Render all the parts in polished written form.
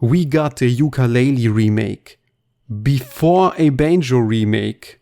We got a Yooka-Laylee remake before a Banjo remake.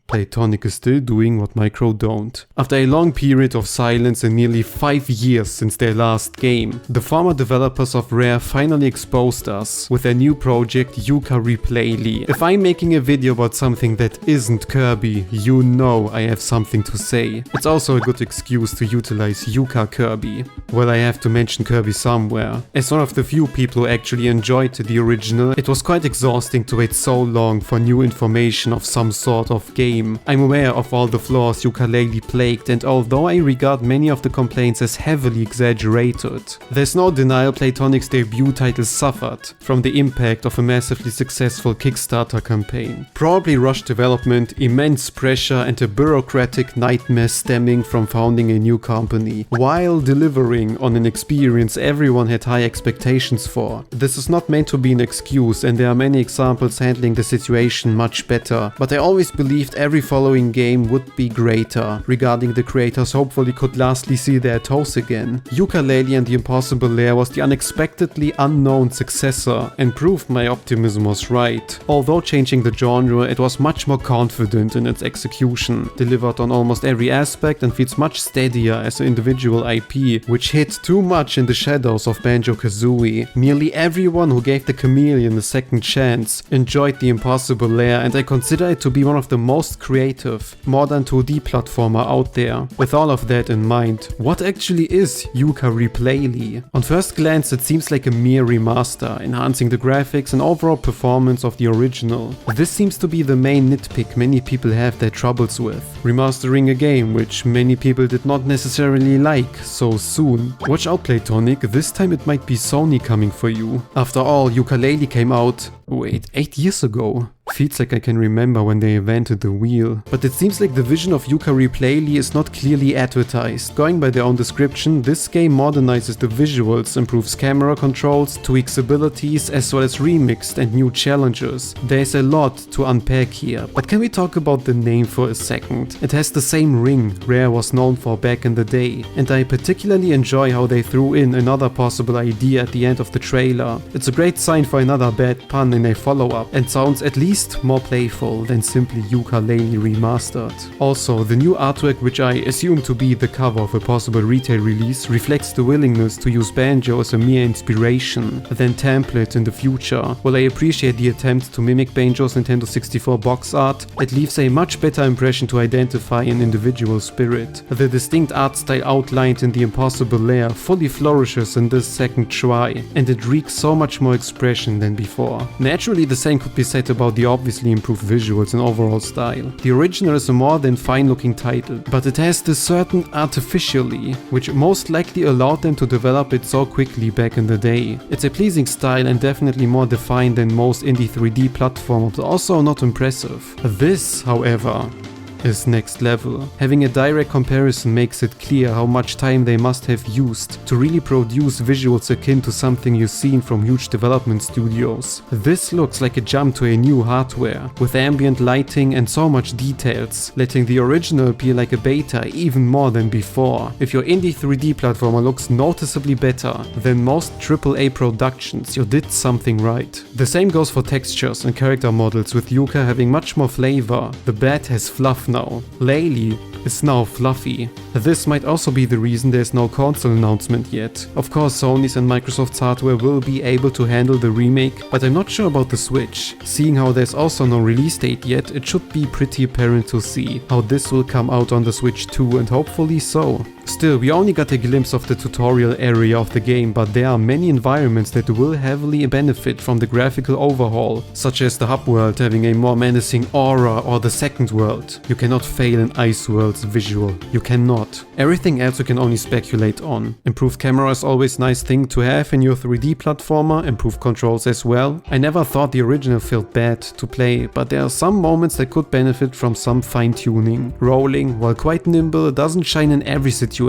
Playtonic is still doing what Micro don't. After a long period of silence and nearly 5 years since their last game, the former developers of Rare finally exposed us with their new project Yooka-RePlaylee. If I'm making a video about something that isn't Kirby, you know I have something to say. It's also a good excuse to utilize Yooka-Kirby. Well, I have to mention Kirby somewhere. As one of the few people who actually enjoyed the original, it was quite exhausting to wait so long for new information of some sort of game. I'm aware of all the flaws Yooka-Laylee plagued, and although I regard many of the complaints as heavily exaggerated, there's no denial Playtonic's debut title suffered from the impact of a massively successful Kickstarter campaign. Probably rushed development, immense pressure, and a bureaucratic nightmare stemming from founding a new company, while delivering on an experience everyone had high expectations for. This is not meant to be an excuse, and there are many examples handling the situation much better, but I always believed every following game would be greater, regarding the creators hopefully could lastly see their toes again. Yooka-Laylee and the Impossible Lair was the unexpectedly unknown successor and proved my optimism was right. Although changing the genre, it was much more confident in its execution, delivered on almost every aspect and feels much steadier as an individual IP, which hid too much in the shadows of Banjo-Kazooie. Nearly everyone who gave the Chameleon a second chance enjoyed the Impossible Lair, and I consider it to be one of the most creative modern 2D platformer out there. With all of that in mind, what actually is Yooka-RePlaylee? On first glance it seems like a mere remaster, enhancing the graphics and overall performance of the original. This seems to be the main nitpick many people have their troubles with. Remastering a game which many people did not necessarily like so soon. Watch out Playtonic, this time it might be Sony coming for you. After all, Yooka-Laylee came out, wait, 8 years ago? Feels like I can remember when they invented the wheel. But it seems like the vision of Yooka-RePlaylee is not clearly advertised. Going by their own description, this game modernizes the visuals, improves camera controls, tweaks abilities, as well as remixed and new challenges. There's a lot to unpack here, but can we talk about the name for a second? It has the same ring Rare was known for back in the day, and I particularly enjoy how they threw in another possible idea at the end of the trailer. It's a great sign for another bad pun in a follow-up, and sounds at least more playful than simply Yooka-Laylee remastered. Also, the new artwork, which I assume to be the cover of a possible retail release, reflects the willingness to use Banjo as a mere inspiration than template in the future. While I appreciate the attempt to mimic Banjo's Nintendo 64 box art, it leaves a much better impression to identify an individual spirit. The distinct art style outlined in the Impossible Lair fully flourishes in this second try, and it reeks so much more expression than before. Naturally, the same could be said about the obviously improved visuals and overall style. The original is a more than fine looking title, but it has this certain artificially, which most likely allowed them to develop it so quickly back in the day. It's a pleasing style and definitely more defined than most indie 3D platforms, but also not impressive. This, however, is next level. Having a direct comparison makes it clear how much time they must have used to really produce visuals akin to something you've seen from huge development studios. This looks like a jump to a new hardware, with ambient lighting and so much details, letting the original appear like a beta even more than before. If your indie 3D platformer looks noticeably better than most AAA productions, you did something right. The same goes for textures and character models, with Yooka having much more flavor. The bat has fluff now. Laylee is now fluffy. This might also be the reason there's no console announcement yet. Of course, Sony's and Microsoft's hardware will be able to handle the remake, but I'm not sure about the Switch. Seeing how there's also no release date yet, it should be pretty apparent to see how this will come out on the Switch too, and hopefully so. Still, we only got a glimpse of the tutorial area of the game, but there are many environments that will heavily benefit from the graphical overhaul, such as the hub world having a more menacing aura, or the second world. You cannot fail in Ice World's visual. You cannot. Everything else you can only speculate on. Improved camera is always a nice thing to have in your 3D platformer, improved controls as well. I never thought the original felt bad to play, but there are some moments that could benefit from some fine-tuning. Rolling, while quite nimble, doesn't shine in every situation.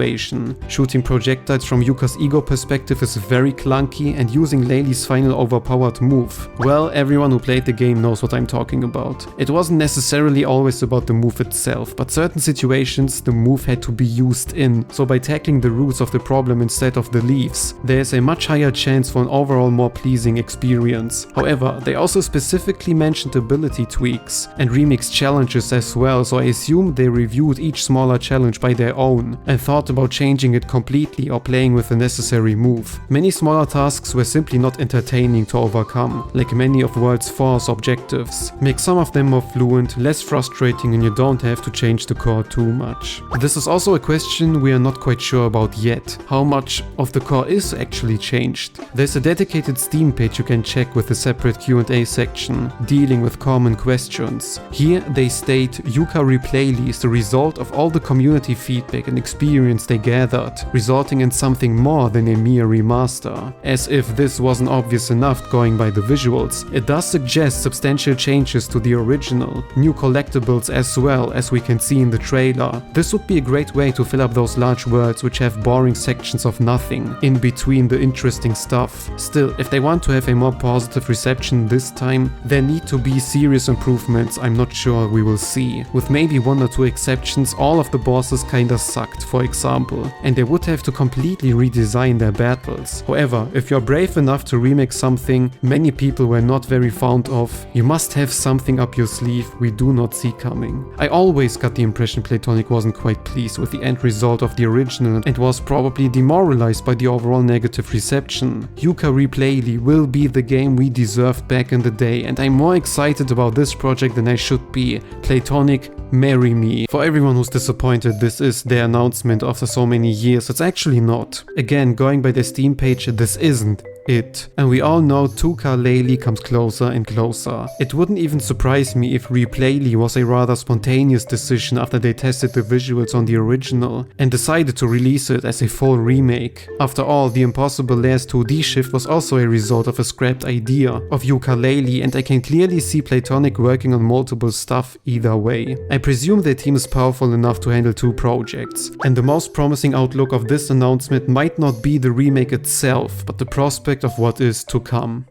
Shooting projectiles from Yooka's ego perspective is very clunky, and using Laylee's final overpowered move, well, everyone who played the game knows what I'm talking about. It wasn't necessarily always about the move move itself, but certain situations the move had to be used in, so by tackling the roots of the problem instead of the leaves, there is a much higher chance for an overall more pleasing experience. However, they also specifically mentioned ability tweaks and remix challenges as well, so I assume they reviewed each smaller challenge by their own and thought about changing it completely or playing with the necessary move. Many smaller tasks were simply not entertaining to overcome, like many of World's 4's objectives. Make some of them more fluent, less frustrating, and you don't have to change the core too much. This is also a question we are not quite sure about yet. How much of the core is actually changed? There's a dedicated Steam page you can check with a separate Q&A section, dealing with common questions. Here they state Yooka-RePlaylee is the result of all the community feedback and experience they gathered, resulting in something more than a mere remaster. As if this wasn't obvious enough going by the visuals, it does suggest substantial changes to the original, new collectibles as well, as we can see in the trailer. This would be a great way to fill up those large worlds which have boring sections of nothing in between the interesting stuff. Still, if they want to have a more positive reception this time, there need to be serious improvements I'm not sure we will see. With maybe one or two exceptions, all of the bosses kinda sucked, for example, and they would have to completely redesign their battles. However, if you're brave enough to remake something many people were not very fond of, you must have something up your sleeve we do not see coming. I always got the impression Playtonic wasn't quite pleased with the end result of the original and was probably demoralized by the overall negative reception. Yooka-RePlaylee will be the game we deserved back in the day, and I'm more excited about this project than I should be. Playtonic, marry me. For everyone who's disappointed this is their announcement after so many years, it's actually not. Again, going by the Steam page, this isn't it. And we all know Yooka-Laylee comes closer and closer. It wouldn't even surprise me if RePlaylee was a rather spontaneous decision after they tested the visuals on the original and decided to release it as a full remake. After all, the Impossible Lairs 2D shift was also a result of a scrapped idea of Yooka-Laylee, and I can clearly see Playtonic working on multiple stuff either way. I presume their team is powerful enough to handle two projects, and the most promising outlook of this announcement might not be the remake itself, but the prospect of what is to come.